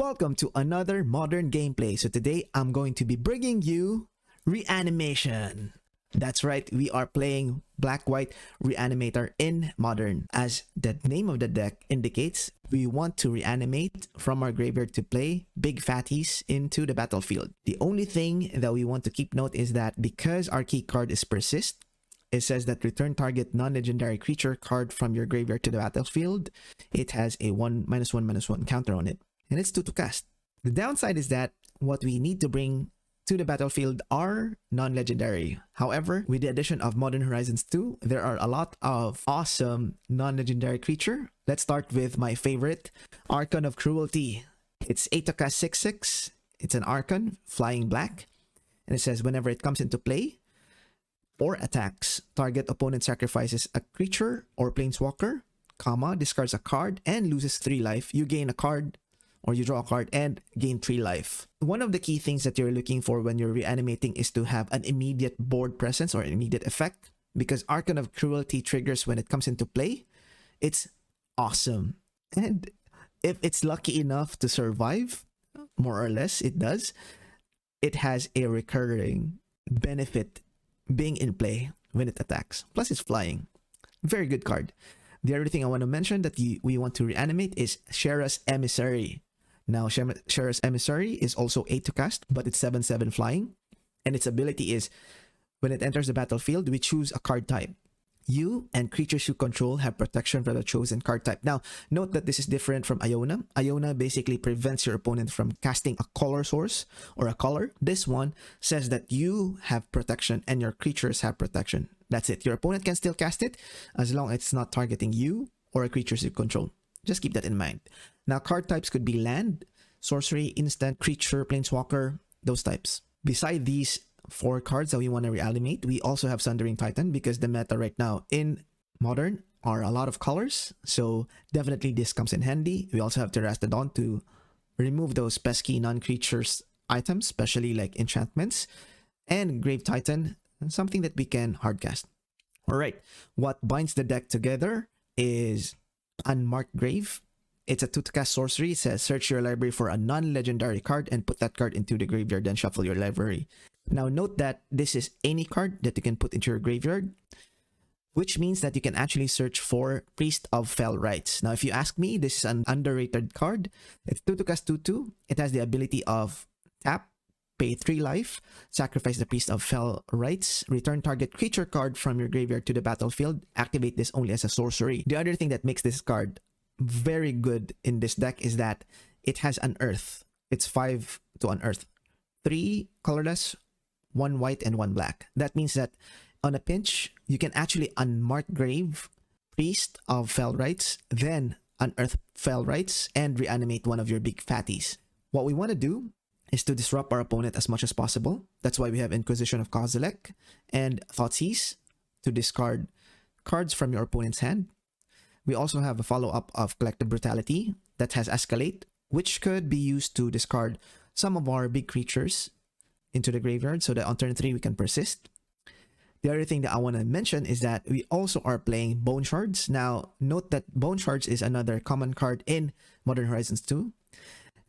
Welcome to another modern gameplay. So today I'm going to be bringing you Reanimation. That's right, we are playing Black-White Reanimator in Modern. As the name of the deck indicates, we want to reanimate from our graveyard to play big fatties into the battlefield. The only thing that we want to keep note is that because our key card is Persist, it says that return target non-legendary creature card from your graveyard to the battlefield. It has a -1/-1 counter on it. And it's 2 to cast. The downside is that what we need to bring to the battlefield are non-legendary. However, with the addition of Modern Horizons 2, there are a lot of awesome non-legendary creature. Let's start with my favorite, Archon of Cruelty. It's 8 to cast 6/6. It's an Archon, flying black. And it says whenever it comes into play or attacks, target opponent sacrifices a creature or planeswalker, discards a card and loses 3 life. You gain a card, or you draw a card and gain 3 life. One of the key things that you're looking for when you're reanimating is to have an immediate board presence or an immediate effect, because Archon of Cruelty triggers when it comes into play. It's awesome. And if it's lucky enough to survive, more or less it does, it has a recurring benefit being in play when it attacks. Plus it's flying. Very good card. The other thing I want to mention that we want to reanimate is Serra's Emissary. Now, Serra's Emissary is also 8 to cast, but it's 7/7 flying. And its ability is, when it enters the battlefield, we choose a card type. You and creatures you control have protection for the chosen card type. Now, note that this is different from Iona. Iona basically prevents your opponent from casting a color source or a color. This one says that you have protection and your creatures have protection. That's it. Your opponent can still cast it as long as it's not targeting you or creatures you control. Just keep that in mind. Now, card types could be land, sorcery, instant, creature, planeswalker, those types. Beside these 4 cards that we want to reanimate, we also have Sundering Titan, because the meta right now in Modern are a lot of colors. So definitely this comes in handy. We also have Terastodon to remove those pesky non-creatures items, especially like enchantments. And Grave Titan, something that we can hardcast. Alright, what binds the deck together is Unmarked Grave. It's a 2 to cast sorcery. It says search your library for a non-legendary card and put that card into the graveyard, then shuffle your library. Now note that this is any card that you can put into your graveyard, which means that you can actually search for Priest of Fell Rites. Now if you ask me, this is an underrated card. It's 2 to cast 2/2. It has the ability of tap, pay 3 life, sacrifice the Priest of Fell Rites, return target creature card from your graveyard to the battlefield, activate this only as a sorcery. The other thing that makes this card very good in this deck is that it has Unearth. It's 5 to Unearth. 3 colorless, 1 white, and 1 black. That means that on a pinch, you can actually Unmark Grave, Priest of Fell Rites, then Unearth Fell Rites, and reanimate one of your big fatties. What we want to do is to disrupt our opponent as much as possible. That's why we have Inquisition of Kozilek and Thoughtseize to discard cards from your opponent's hand. We also have a follow-up of Collective Brutality that has Escalate, which could be used to discard some of our big creatures into the graveyard so that on turn 3 we can persist. The other thing that I want to mention is that we also are playing Bone Shards. Now, note that Bone Shards is another common card in Modern Horizons 2.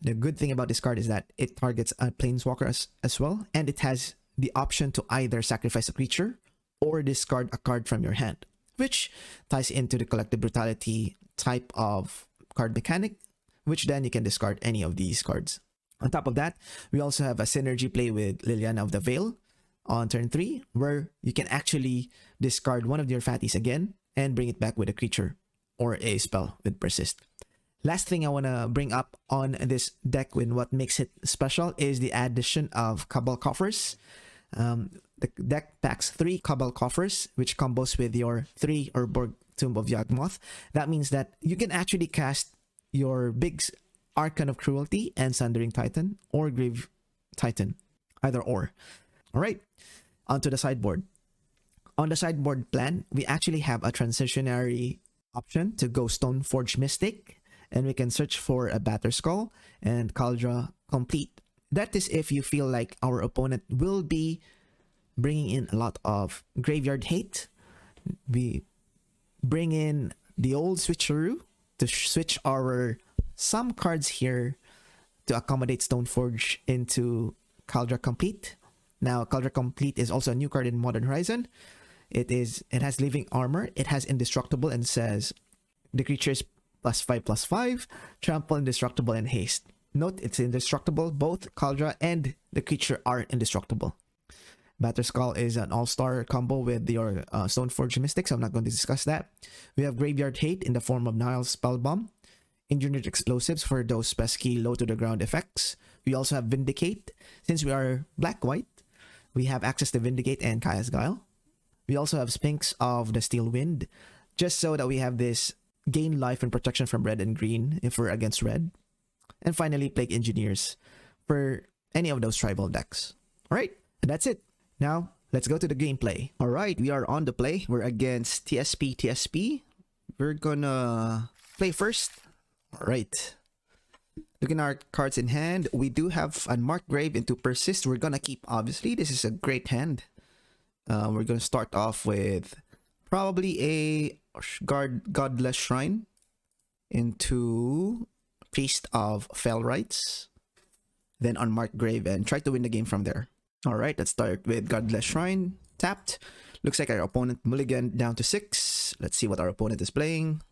The good thing about this card is that it targets a planeswalker as well, and it has the option to either sacrifice a creature or discard a card from your hand, which ties into the Collective Brutality type of card mechanic, which then you can discard any of these cards. On top of that, we also have a synergy play with Liliana of the Veil on turn 3, where you can actually discard one of your fatties again and bring it back with a creature or a spell with Persist. Last thing I want to bring up on this deck and what makes it special is the addition of Cabal Coffers. The deck packs 3 Cabal Coffers, which combos with your 3 Urborg Tomb of Yawgmoth. That means that you can actually cast your big Archon of Cruelty and Sundering Titan, or Grave Titan, either or. Alright, onto the sideboard. On the sideboard plan, we actually have a transitionary option to go Stoneforge Mystic, and we can search for a Batterskull and Kaldra Compleat. That is if you feel like our opponent will be bringing in a lot of graveyard hate. We bring in the old switcheroo to switch our some cards here to accommodate Stoneforge into Kaldra Compleat. Now, Kaldra Compleat is also a new card in Modern Horizon. It has living armor, it has indestructible, and says the creature is +5/+5, trample, indestructible, and haste. Note, it's indestructible. Both Kaldra and the creature are indestructible. Batterskull is an all-star combo with your Stoneforge Mystic, so I'm not going to discuss that. We have Graveyard Hate in the form of Nihil Spellbomb, Engineered Explosives for those pesky low-to-the-ground effects. We also have Vindicate. Since we are black-white, we have access to Vindicate and Kaya's Guile. We also have Sphinx of the Steel Wind, just so that we have this gain life and protection from red and green if we're against red. And finally, Plague Engineers for any of those tribal decks. Alright, and that's it. Now, let's go to the gameplay. Alright, we are on the play. We're against TSP. We're gonna play first. Alright. Looking at our cards in hand, we do have Unmarked Grave into Persist. We're gonna keep, obviously. This is a great hand. We're gonna start off with probably a Godless Shrine into Priest of Fell Rites. Then Unmarked Grave and try to win the game from there. Alright, let's start with Godless Shrine. Tapped. Looks like our opponent mulliganed down to 6. Let's see what our opponent is playing.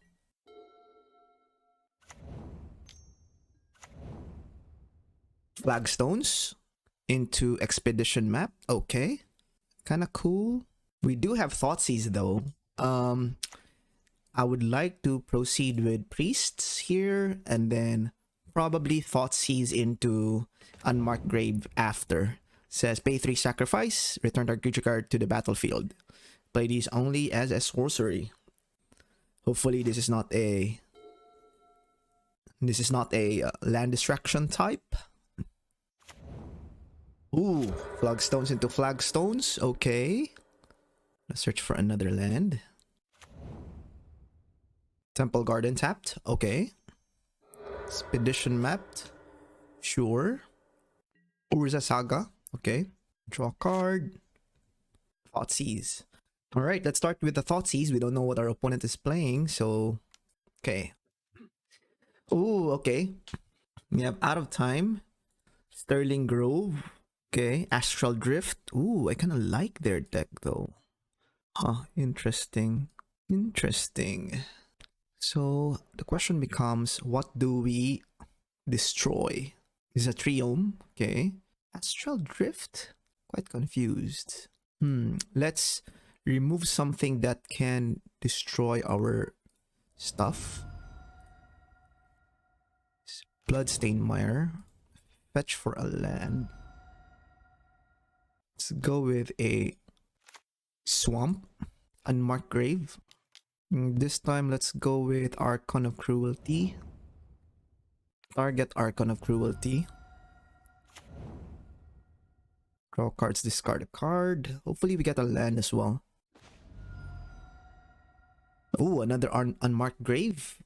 Flagstones into Expedition Map. Okay. Kinda cool. We do have Thoughtseize though. I would like to proceed with Priests here and then probably Thoughtseize into Unmarked Grave after. Says pay 3 sacrifice, return our creature card to the battlefield. Play these only as a sorcery. Hopefully this is not a land distraction type. Ooh, Flagstones into Flagstones. Okay. Let's search for another land. Temple Garden tapped. Okay. Expedition mapped. Sure. Urza Saga. Okay. Draw a card. Thoughtseize. Alright, let's start with the Thoughtseize. We don't know what our opponent is playing, so... Okay. Ooh, okay. We have Out of Time. Sterling Grove. Okay. Astral Drift. Ooh, I kind of like their deck though. Huh, interesting. Interesting. So, the question becomes, what do we destroy? This is a Triome. Okay. Astral Drift? Quite confused. Let's remove something that can destroy our stuff. Bloodstained Mire. Fetch for a land. Let's go with a Swamp. Unmarked Grave. This time, let's go with Archon of Cruelty. Target Archon of Cruelty. Draw cards, discard a card. Hopefully we get a land as well. Oh, another Unmarked Grave.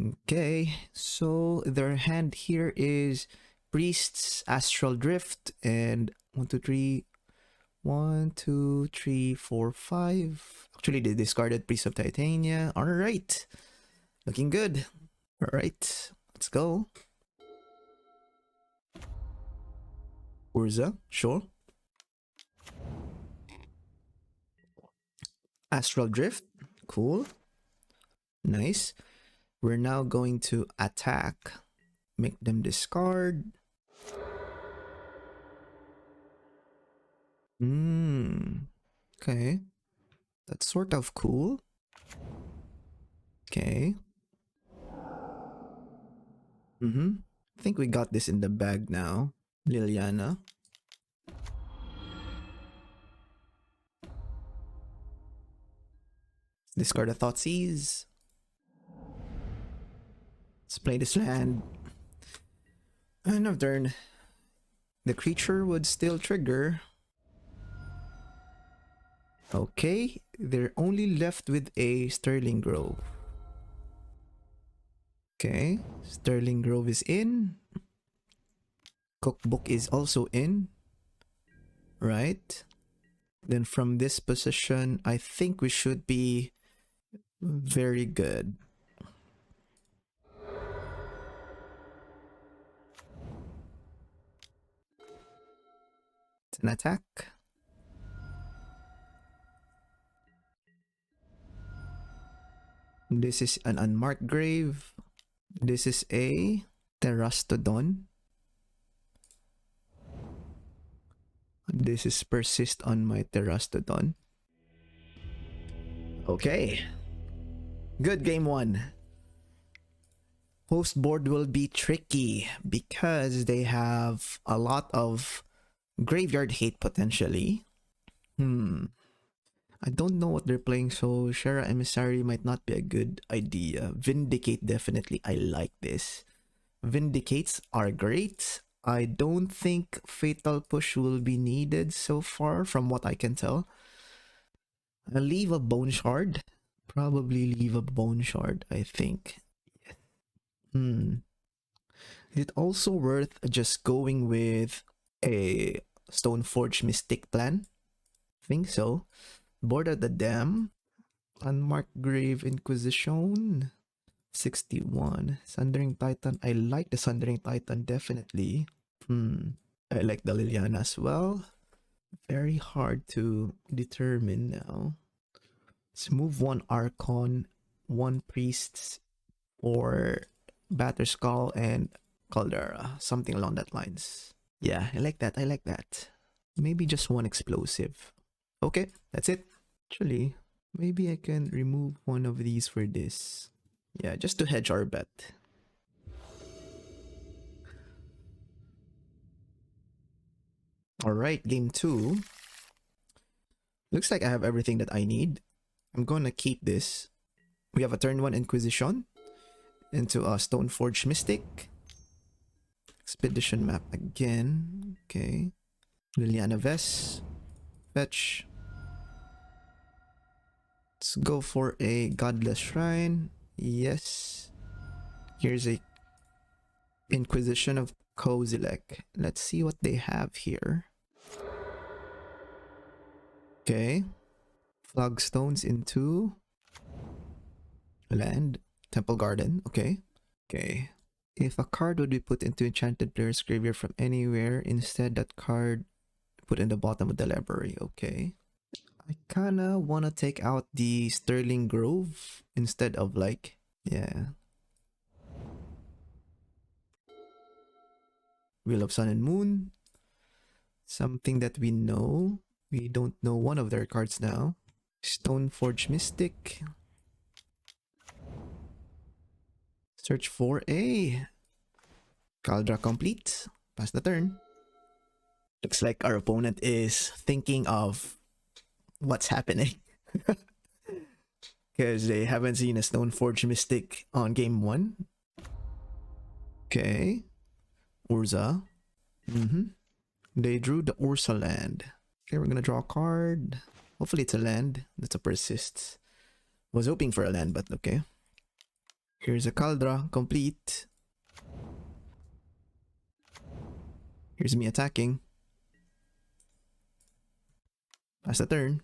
Okay, so their hand here is Priests, Astral Drift, and 1, 2, 3. 1, 2, 3, 4, 5. Actually, they discarded Priest of Titania. Alright. Looking good. Alright, let's go. Urza, sure. Astral Drift, cool. Nice. We're now going to attack. Make them discard. Okay. That's sort of cool. Okay. I think we got this in the bag now. Liliana. Discard a Thoughtseize. Let's play this land. End of turn. The creature would still trigger. Okay, they're only left with a Sterling Grove. Okay, Sterling Grove is in. Cookbook is also in. Right. Then from this position, I think we should be very good. an attack. This is an Unmarked Grave. This is a Terastodon. This is Persist on my Terastodon. Okay. Good game one. Post board will be tricky because they have a lot of graveyard hate potentially. I don't know what they're playing, so Serra Emissary might not be a good idea. Vindicate, definitely. I like this. Vindicates are great. I don't think Fatal Push will be needed so far from what I can tell. I'll leave a Bone Shard. Probably leave a Bone Shard, I think. Is it also worth just going with a Stoneforge Mystic plan? I think so. Board of the Dam. Unmarked Grave Inquisition. 61. Sundering Titan. I like the Sundering Titan, definitely. I like the Liliana as well. Very hard to determine now. Let's move one Archon, one Priests, or Batterskull and Kaldra. Something along that lines. Yeah, I like that. I like that. Maybe just one explosive. Okay, that's it. Actually, maybe I can remove one of these for this. Yeah, just to hedge our bet. Alright, game 2. Looks like I have everything that I need. I'm gonna keep this. We have a turn 1 Inquisition into a Stoneforge Mystic. Expedition map again. Okay. Liliana Vest. Fetch. Let's go for a Godless Shrine. Yes. Here's a Inquisition of Kozilek. Let's see what they have here. Okay. Flagstones into land. Temple Garden. Okay. Okay. If a card would be put into enchanted player's graveyard from anywhere, instead that card put in the bottom of the library. Okay. I kinda wanna take out the Sterling Grove instead of like, yeah. Wheel of Sun and Moon. Something that we know. We don't know one of their cards now. Stoneforge Mystic. Search for a Kaldra Compleat. Pass the turn. Looks like our opponent is thinking of what's happening. Because they haven't seen a Stoneforge Mystic on game 1. Okay. Urza. They drew the Ursa land. Okay, we're gonna draw a card. Hopefully it's a land. That's a Persist. Was hoping for a land, but okay. Here's a Kaldra Compleat. Here's me attacking. Pass the turn.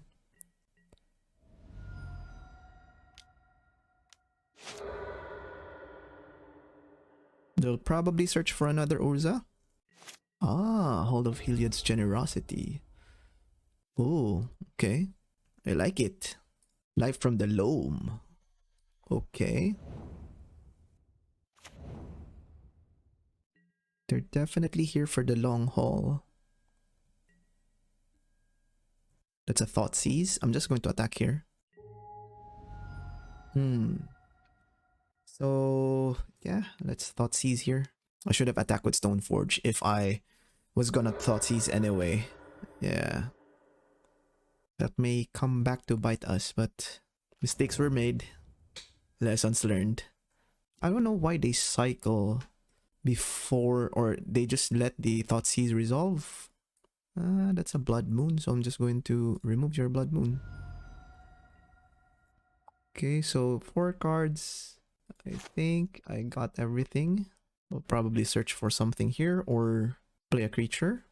They'll probably search for another Urza. Ah, Hold of Heliod's Generosity. Oh, okay. I like it. Life from the Loam. Okay. They're definitely here for the long haul. That's a Thoughtseize. I'm just going to attack here. So, yeah, let's Thoughtseize here. I should have attacked with Stoneforge if I was gonna Thoughtseize anyway. Yeah. That may come back to bite us, but mistakes were made. Lessons learned. I don't know why they cycle before, or they just let the Thoughtseize resolve. That's a Blood Moon, so I'm just going to remove your Blood Moon. Okay, so 4 cards. I think I got everything. We'll probably search for something here or play a creature.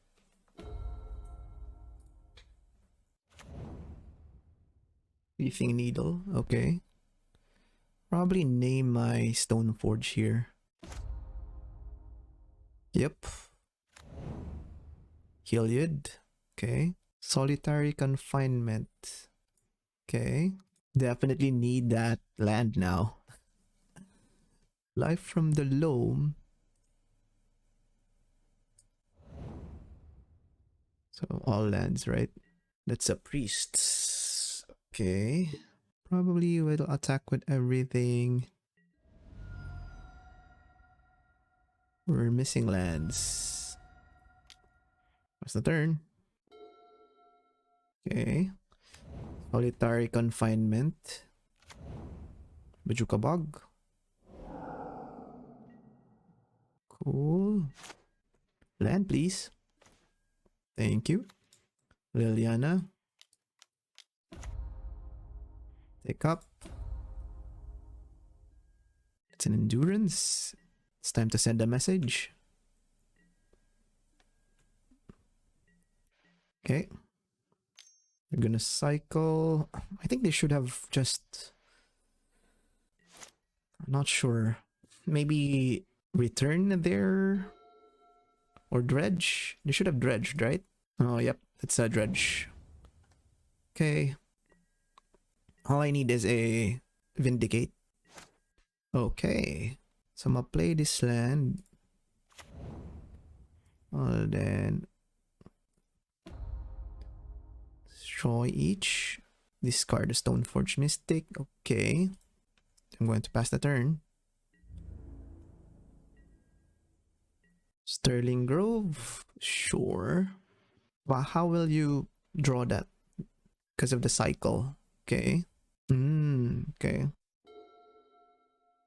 Leafing Needle, okay. Probably name my Stoneforge here. Yep. Heliod. Okay. Solitary Confinement. Okay. Definitely need that land now. Life from the Loam. So all lands, right? That's a priest. Okay. Probably will attack with everything. We're missing lands. What's the turn? Okay. Solitary Confinement. Bajuka Bog. Cool. Land, please. Thank you. Liliana. Take up. It's an endurance. It's time to send a message. Okay. They're gonna cycle. I think they should have just... I'm not sure. Maybe return there? Or dredge? They should have dredged, right? Oh, yep. It's a dredge. Okay. All I need is a Vindicate. Okay. So I'm gonna play this land. Well, then... destroy each. Discard the Stoneforge Mystic. Okay. I'm going to pass the turn. Sterling Grove. Sure. But how will you draw that? Because of the cycle. Okay. Okay.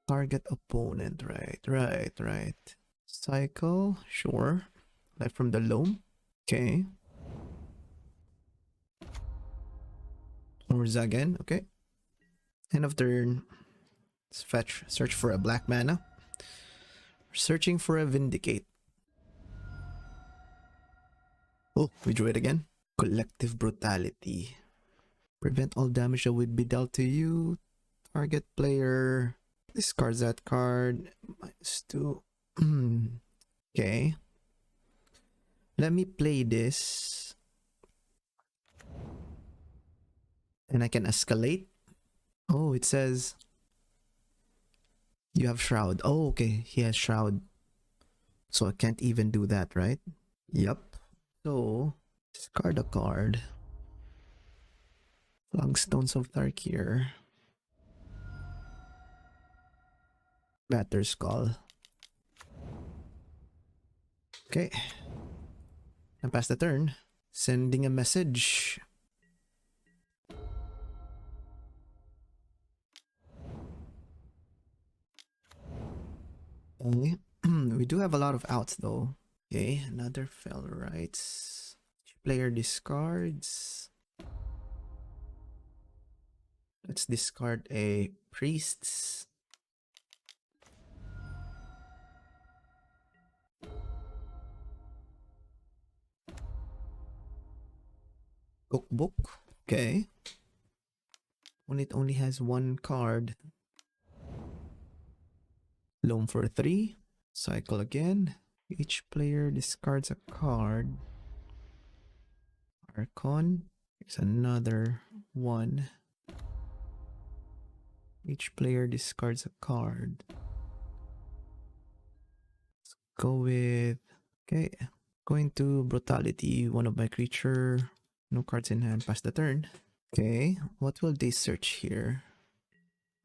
Target opponent. Right. Cycle. Sure. Life from the Loam. Okay. Or Zagan. Okay. End of turn. Let's fetch. Search for a black mana. Searching for a Vindicate. Oh, we drew it again. Collective Brutality. Prevent all damage that would be dealt to you. Target player discards that card. -2. Okay. Let me play this. And I can escalate. Oh, it says you have Shroud. Oh, okay. He has Shroud. So I can't even do that, right? Yep. So, discard a card. Flagstones of Tarkir. Batterskull. Okay. And pass the turn. Sending a message. Okay. We do have a lot of outs though. Okay, another fell rights. Player discards. Let's discard a priests. Cookbook. Okay. When it only has one card. Loam for 3. Cycle again. Each player discards a card. Archon. Here's another one. Each player discards a card. Let's go with... okay. Going to Brutality. One of my creature. No cards in hand. Pass the turn. Okay. What will they search here?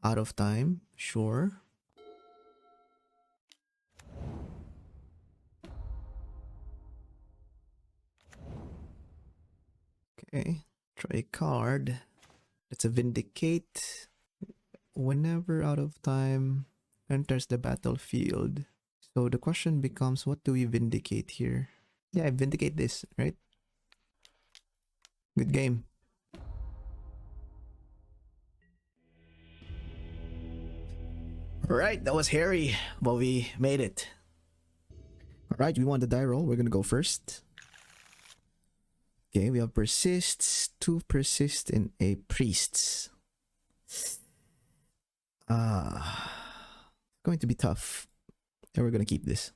Out of time. Sure. Okay. Try a card. It's a Vindicate. Whenever out of time enters the battlefield. So the question becomes, what do we Vindicate here? Yeah, I Vindicate this, right? Good game. Alright, that was hairy, but we made it. Alright, we want the die roll. We're gonna go first. Okay, we have persists, 2 persists, and a priests. Going to be tough. And we're gonna keep this.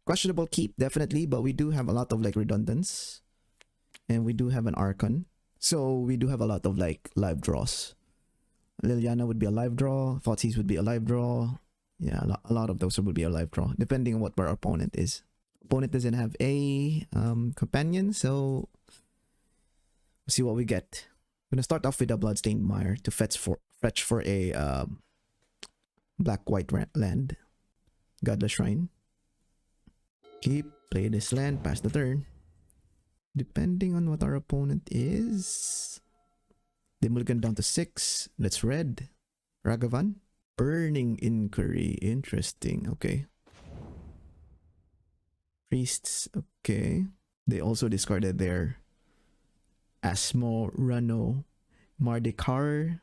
Questionable keep, definitely, but we do have a lot of like redundance. And we do have an Archon. So we do have a lot of like live draws. Liliana would be a live draw. Thoughtseize would be a live draw. Yeah, a lot of those would be a live draw, depending on what our opponent is. Opponent doesn't have a companion, so we'll see what we get. I'm gonna start off with a Bloodstained Mire to fetch for a black-white land. Godless Shrine. Play this land, pass the turn. Depending on what our opponent is, they mulligan down to 6. That's red. Ragavan. Burning Inquiry. Interesting. Okay. Priests. Okay. They also discarded their Asmo, Rano, Mardekar,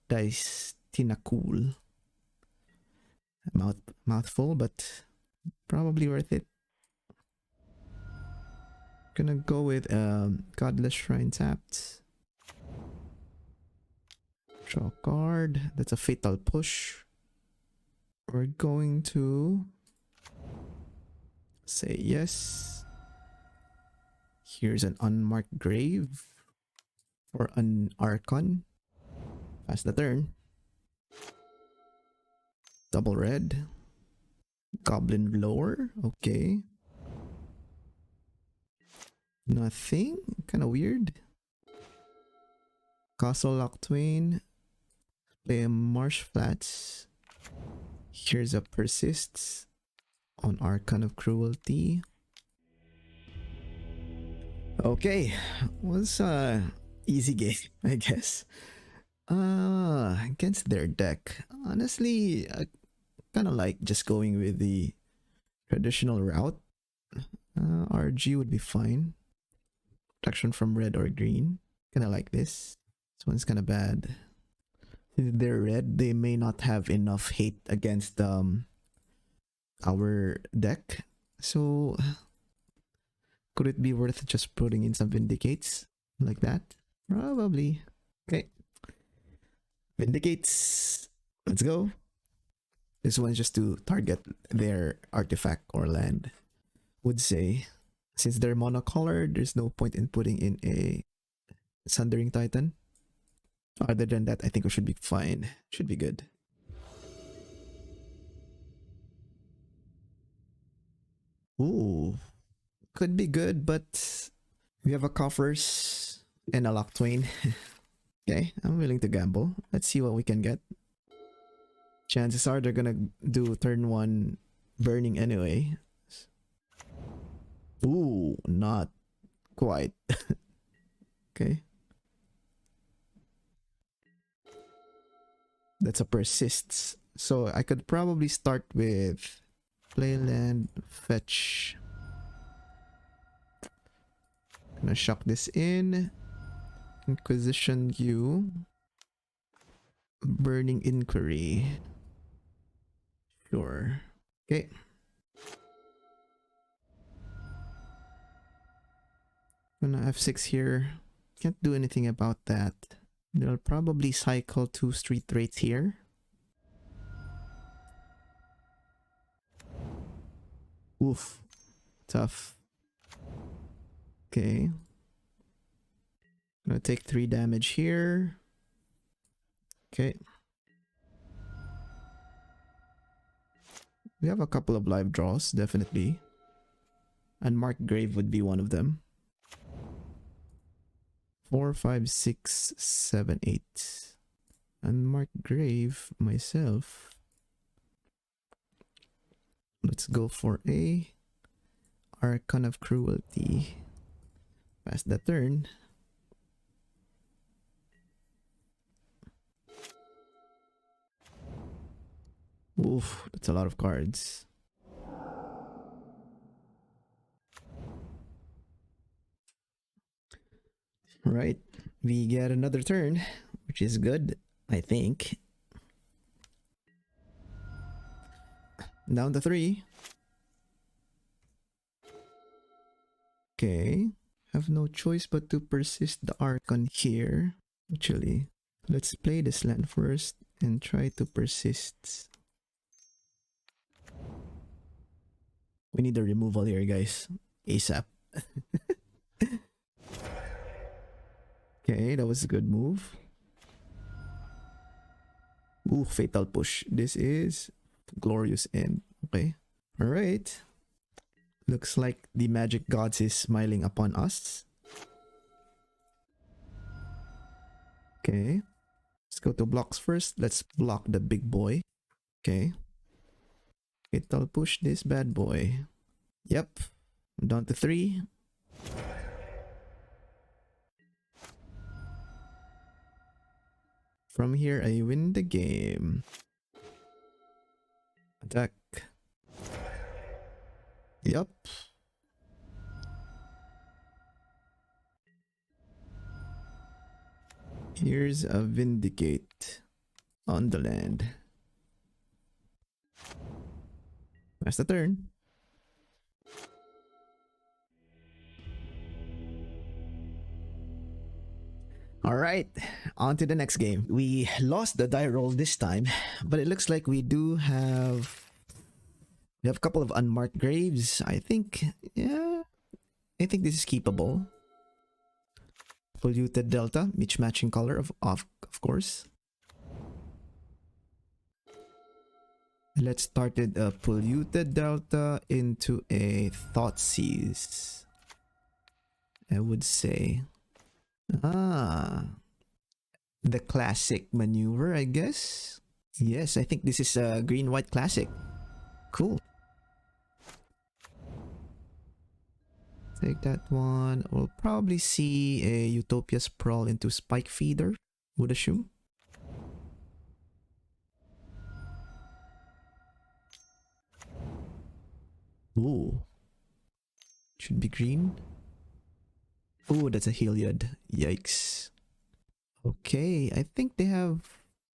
Dice, Tinakul. Mouthful, but probably worth it. Gonna go with Godless Shrine tapped. Draw a card. That's a fatal push. We're going to say yes. Here's an Unmarked Grave or an Archon. Pass the turn. Double red. Goblin Lore. Okay. Nothing. Kind of weird. Castle Locthwain. Play a Marsh Flats. Here's a Persist on Archon of Cruelty. Okay, was easy game, I guess. Against their deck, honestly, I kind of like just going with the traditional route. RG would be fine. Protection from red or green. Kind of like this. This one's kind of bad. If they're red, they may not have enough hate against our deck. So could it be worth just putting in some Vindicates like that? Probably. Okay. Vindicates. Let's go. This one's just to target their artifact or land. Would say, since they're monocolored, there's no point in putting in a Sundering Titan. Other than that, I think we should be fine. Should be good. Ooh. Could be good, but we have a Coffers and a Locthwain. Okay, I'm willing to gamble. Let's see what we can get. Chances are they're gonna do turn 1 burning anyway. Ooh, not quite. Okay. That's a Persists. So I could probably start with play land, fetch. Gonna shock this in. Inquisition you. Burning Inquiry. Sure. Okay. Gonna F6 here. Can't do anything about that. They'll probably cycle 2 street rates here. Oof. Tough. Okay. Gonna take 3 damage here. Okay. We have a couple of live draws, definitely. Unmarked Grave would be one of them. 4, 5, 6, 7, 8. Unmarked Grave myself. Let's go for a Archon of Cruelty. Pass the turn. Oof, that's a lot of cards. Right, we get another turn, which is good, I think. Down to 3. Okay, have no choice but to persist the Archon here. Actually, let's play this land first and try to persist. We need a removal here, guys. ASAP. Okay, that was a good move. Ooh, fatal push. This is glorious end. Okay. Alright. Looks like the magic gods is smiling upon us. Okay. Let's go to blocks first. Let's block the big boy. Okay. It'll push this bad boy. Yep. I'm down to 3. From here, I win the game. Attack. Yep. Here's a Vindicate on the land. That's the turn. Alright, on to the next game. We lost the die roll this time, but it looks like we have a couple of unmarked graves. I think, yeah, I think this is keepable. Polluted Delta, each matching color of course. Let's start it a Polluted Delta into a Thoughtseize. I would say. The classic maneuver, I guess. Yes, I think this is a green-white classic. Cool. Take that one. We'll probably see a Utopia Sprawl into Spike Feeder, would assume. Ooh. Should be green. Ooh, that's a Heliod. Yikes. Okay, I think they have...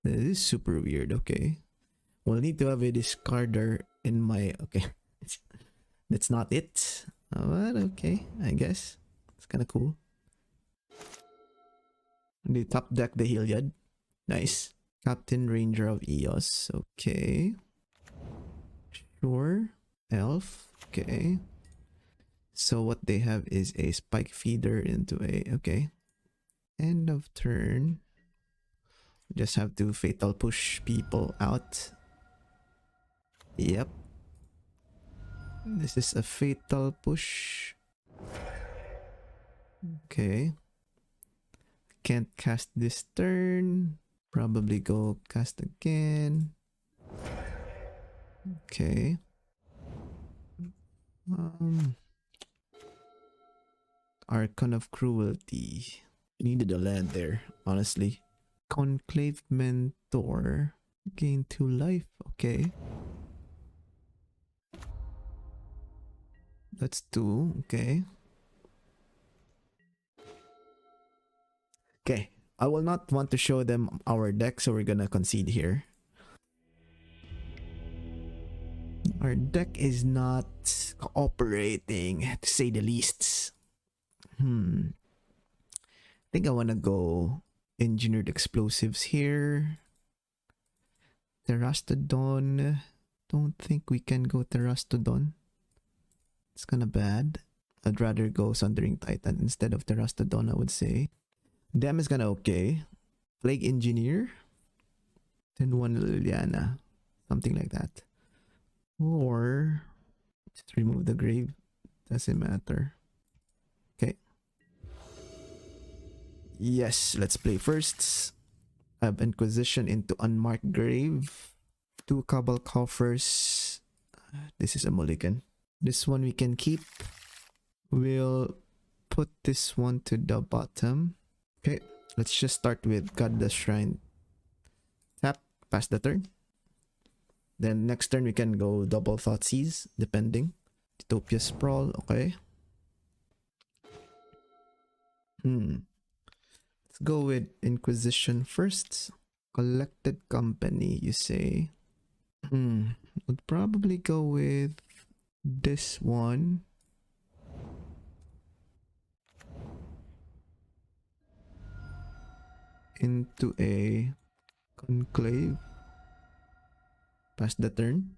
This is super weird, okay. We'll need to have a discarder in my... Okay. That's not it. But okay, I guess. It's kind of cool. They top deck the Heliod. Nice. Captain Ranger of Eos. Okay. Sure. Elf. Okay. So what they have is a Spike Feeder into a... Okay. End of turn. Just have to fatal push people out. Yep. This is a fatal push. Okay. Can't cast this turn. Probably go cast again. Okay. Archon of Cruelty. Needed a land there, honestly. Conclave Mentor. Gain 2 life. Okay. That's 2. Okay. Okay. I will not want to show them our deck, so we're gonna concede here. Our deck is not cooperating, to say the least. I think I wanna go Engineered Explosives here. Terastodon. Don't think we can go Terastodon. It's kinda bad. I'd rather go Sundering Titan instead of Terastodon, I would say. Dam is kinda okay. Plague Engineer. Then 1 Liliana. Something like that. Or just remove the grave. Doesn't matter. Okay. Yes, let's play first. I have Inquisition into Unmarked Grave. 2 Cabal Coffers. This is a mulligan. This one we can keep. We'll put this one to the bottom. Okay, let's just start with Godless Shrine. Tap, pass the turn. Then next turn we can go double Thoughtseize, depending. Utopia Sprawl, okay. Let's go with Inquisition first. Collected Company, you say. Would probably go with this one. Into a Conclave. Pass the turn.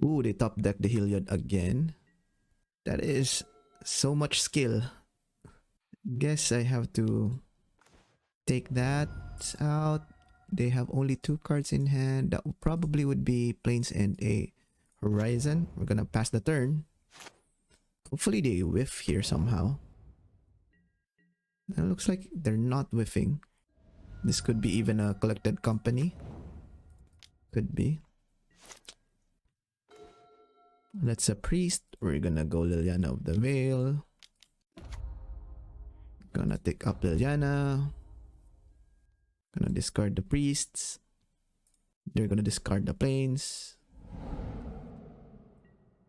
Ooh, they top deck the Heliod again. That is so much skill. Guess I have to take that out. They have only 2 cards in hand. That probably would be Plains and a Horizon. We're gonna pass the turn. Hopefully they whiff here somehow. It looks like they're not whiffing. This could be even a collected company. Could be. That's a priest. We're gonna go Liliana of the Veil. Gonna take up Liliana. Gonna discard the priests. They're gonna discard the plains.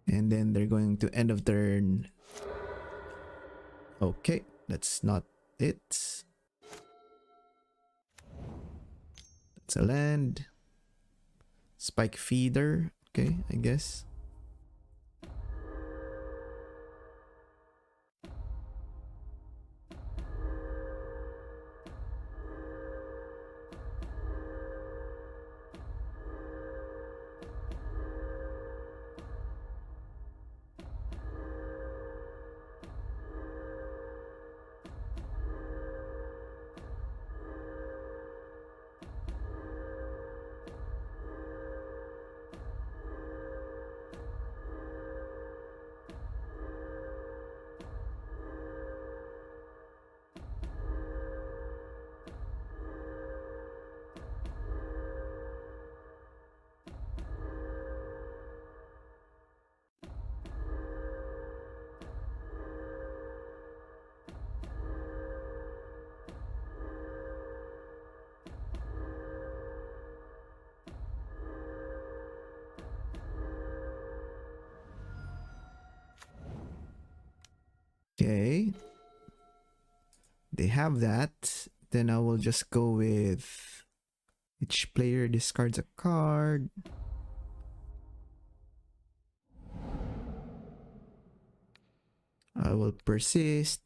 And then they're going to end of turn. Okay, that's not it. That's a land. Spike feeder. Okay, I guess. Okay. They have that. Then I will just go with each player discards a card. I will persist.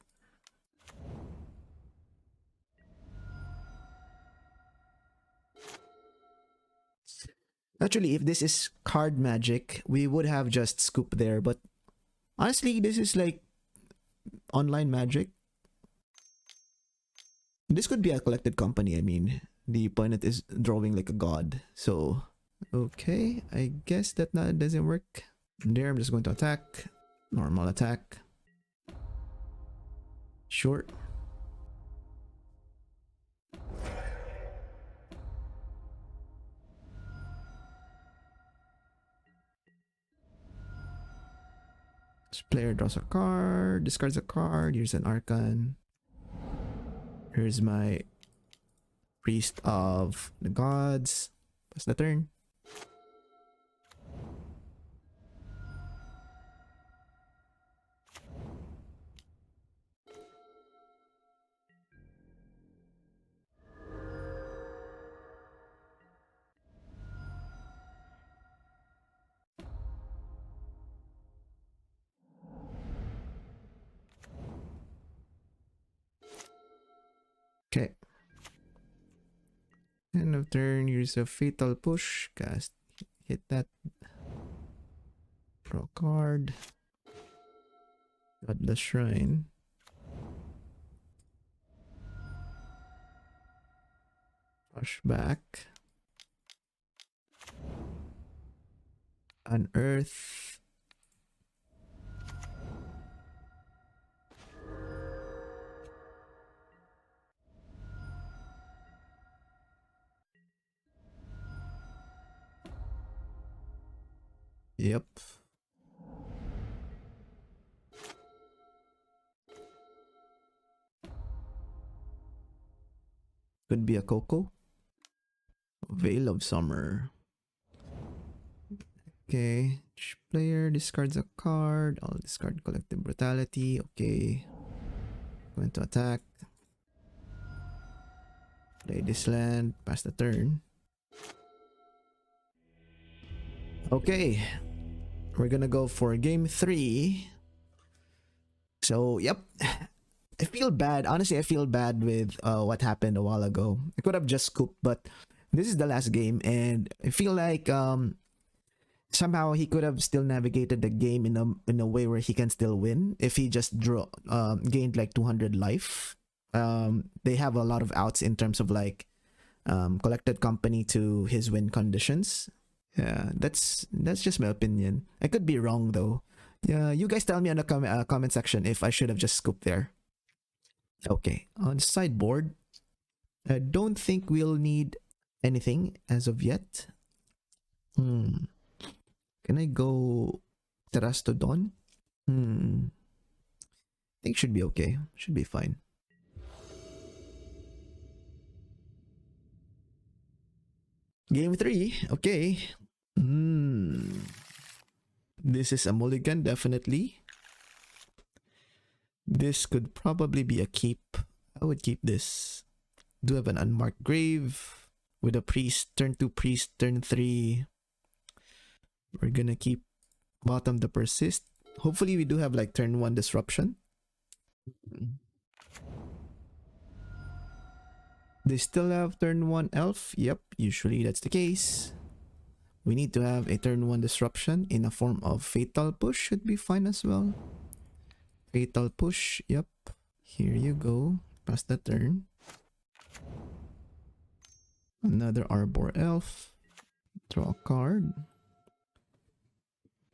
Actually, if this is card magic, we would have just scooped there. But honestly, this is like online magic. This could be a collected company. I mean, the opponent is drawing like a god. So, okay. I guess that doesn't work. From there, I'm just going to attack. Normal attack. Sure. This player draws a card, discards a card. Here's an Archon. Here's my Priest of the Gods. Pass the turn. Okay. End of turn, use a fatal push. Cast. Hit that. Draw card. Godless Shrine. Push back. Unearth. Yep. Could be a Coco. Veil of Summer. Okay. Each player discards a card. I'll discard Collective Brutality. Okay. Going to attack. Play this land. Pass the turn. Okay. We're gonna go for game 3. So, yep. I feel bad. Honestly, I feel bad with what happened a while ago. I could have just scooped, but this is the last game, and I feel like somehow he could have still navigated the game in a way where he can still win if he just gained like 200 life. They have a lot of outs in terms of like collected company to his win conditions. Yeah, that's just my opinion. I could be wrong though. Yeah, you guys tell me on the comment section if I should have just scooped there. Okay, on sideboard, I don't think we'll need anything as of yet. Can I go Terastodon? I think should be okay. Should be fine. Game 3. Okay. This is a mulligan, definitely. This could probably be a keep. I would keep this. Do have an Unmarked Grave with a priest. Turn 2 priest, turn 3. We're gonna keep bottom the persist. Hopefully we do have like turn 1 disruption. They still have turn 1 elf. Yep, usually that's the case. We need to have a turn 1 disruption in a form of fatal push. Should be fine as well. Fatal push. Yep. Here you go. Pass the turn. Another Arbor elf. Draw a card.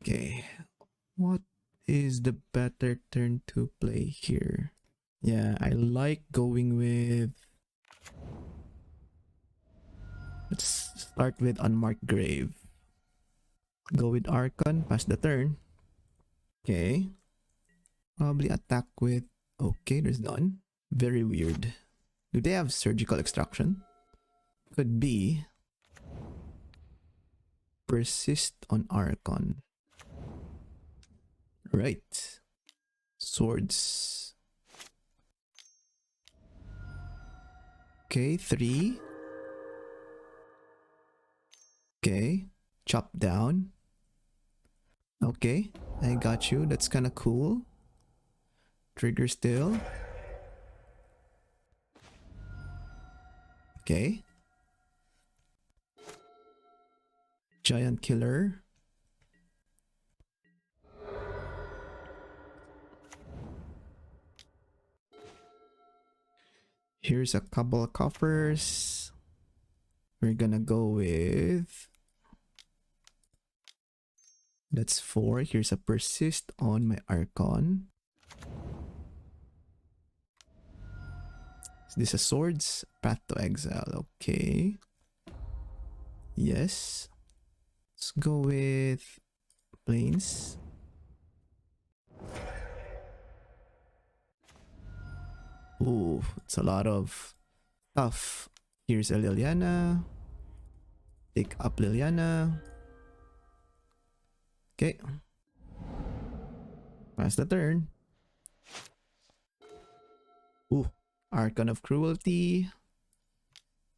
Okay. What is the better turn to play here? Yeah, I like going with... Let's start with Unmarked Grave. Go with Archon, pass the turn. Okay. Probably attack with... Okay, there's none. Very weird. Do they have surgical extraction? Could be. Persist on Archon. Right. Swords. Okay, 3. Okay. Chop down. Okay, I got you. That's kind of cool. Trigger still. Okay. Giant killer. Here's a Cabal Coffers. We're gonna go with... That's 4. Here's a persist on my Archon. Is this a swords? Path to exile. Okay. Yes. Let's go with planes. Ooh, it's a lot of stuff. Here's a Liliana. Take up Liliana. Okay. Pass the turn. Ooh, Archon of Cruelty.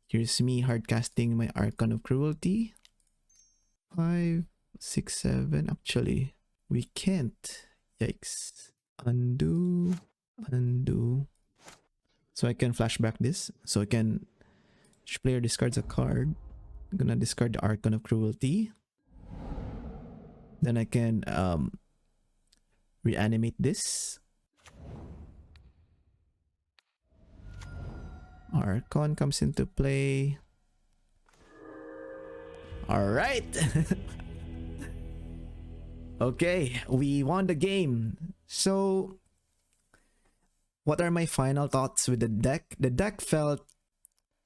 Here's me hardcasting my Archon of Cruelty. 5, 6, 7. Actually, we can't. Yikes. Undo. Undo. So I can flashback this. So I can... Each player discards a card. I'm gonna discard the Archon of Cruelty. Then I can reanimate this. Archon comes into play. Alright! Okay, we won the game. So, what are my final thoughts with the deck? The deck felt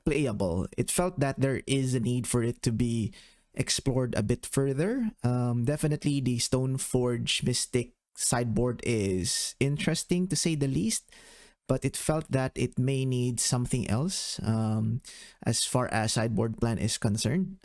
playable. It felt that there is a need for it to be explored a bit further. Definitely the Stoneforge Mystic sideboard is interesting to say the least, but it felt that it may need something else as far as sideboard plan is concerned.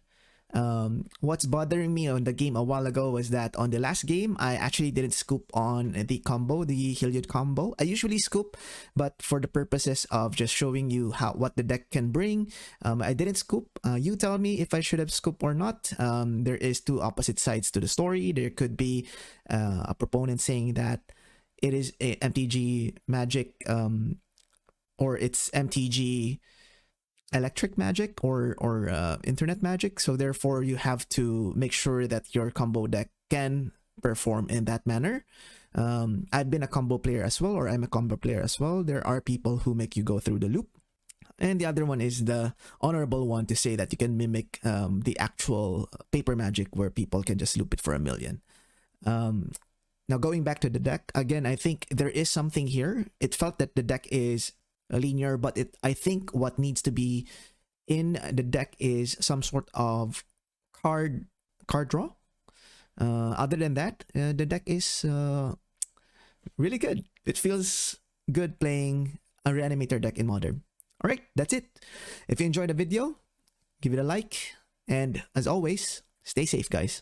What's bothering me on the game a while ago was that on the last game, I actually didn't scoop on the combo, the Hilliard combo. I usually scoop, but for the purposes of just showing you what the deck can bring, I didn't scoop. You tell me if I should have scooped or not. There is two opposite sides to the story. There could be a proponent saying that it is a MTG magic, or it's MTG electric magic or internet magic, so therefore you have to make sure that your combo deck can perform in that manner. I've been a combo player as well, or I'm a combo player as well. There are people who make you go through the loop, and the other one is the honorable one to say that you can mimic the actual paper magic where people can just loop it for a million. Now going back to the deck again, I think there is something here. It felt that the deck is linear, but I think what needs to be in the deck is some sort of card draw. Other than that, the deck is really good. It feels good playing a Reanimator deck in Modern. Alright, that's it. If you enjoyed the video, give it a like, and as always, stay safe, guys.